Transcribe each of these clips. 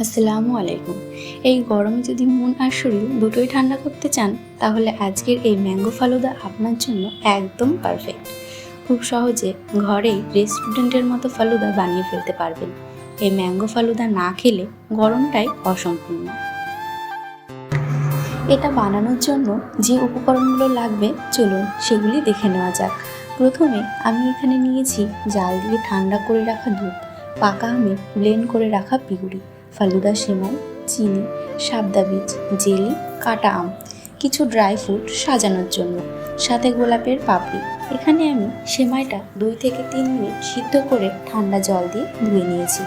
আসসালামু আলাইকুম। এই গরমে যদি মন আর শরীর দুটোই ঠান্ডা করতে চান, তাহলে আজকের এই ম্যাঙ্গো ফালুদা আপনার জন্য একদম পারফেক্ট। খুব সহজে ঘরেই রেস্টুরেন্টের মতো ফালুদা বানিয়ে ফেলতে পারবেন। এই ম্যাঙ্গো ফালুদা না খেলে গরমটাই অসম্পূর্ণ। এটা বানানোর জন্য যে উপকরণগুলো লাগবে চলুন সেগুলি দেখে নেওয়া যাক। প্রথমে আমি এখানে নিয়েছি জাল দিয়ে ঠান্ডা করে রাখা দুধ, পাকা আমে ব্লেন্ড করে রাখা পিউরি, ফালুদা সেমাই, চিনি, সাবদা বীজ, জেলি, কাটা আম, কিছু ড্রাই ফ্রুট সাজানোর জন্য, সাথে গোলাপের পাপড়ি। এখানে আমি সেমাইটা 2 থেকে 3 মিনিট সিদ্ধ করে ঠান্ডা জল দিয়ে ধুয়ে নিয়েছি।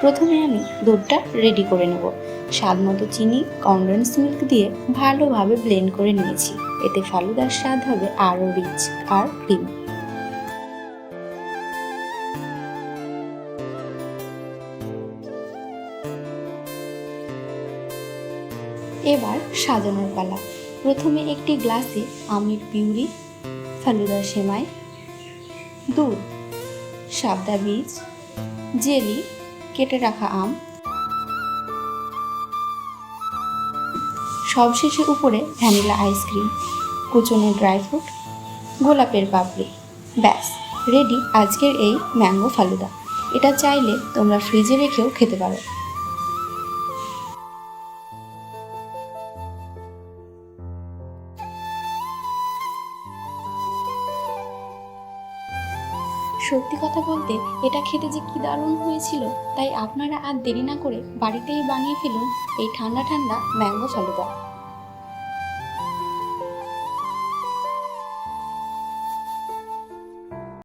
প্রথমে আমি দুধটা রেডি করে নেব। স্বাদ মতো চিনি, কনডেন্স মিল্ক দিয়ে ভালোভাবে ব্লেন্ড করে নিয়েছি। এতে ফালুদার স্বাদ হবে আরও রিচ আর ক্রিম। এবার সাজানোর পালা। প্রথমে একটি গ্লাসে আমের পিউরি, ফালুদার সেমাই, দুধ, সাবদা বীজ, জেলি, কেটে রাখা আম, সবশেষে উপরে ভ্যানিলা আইসক্রিম, কুচনো ড্রাই ফ্রুট, গোলাপের পাপড়ি। ব্যাস রেডি আজকের এই ম্যাঙ্গো ফালুদা। এটা চাইলে তোমরা ফ্রিজে রেখেও খেতে পারো। সত্যি কথা বলতে এটা খেতে যে কি দারুণ হয়েছিল, তাই আপনারা আর দেরি না করে বাড়িতেই বানিয়ে ফেলুন এই ঠান্ডা ঠান্ডা ম্যাঙ্গো ফালুদা।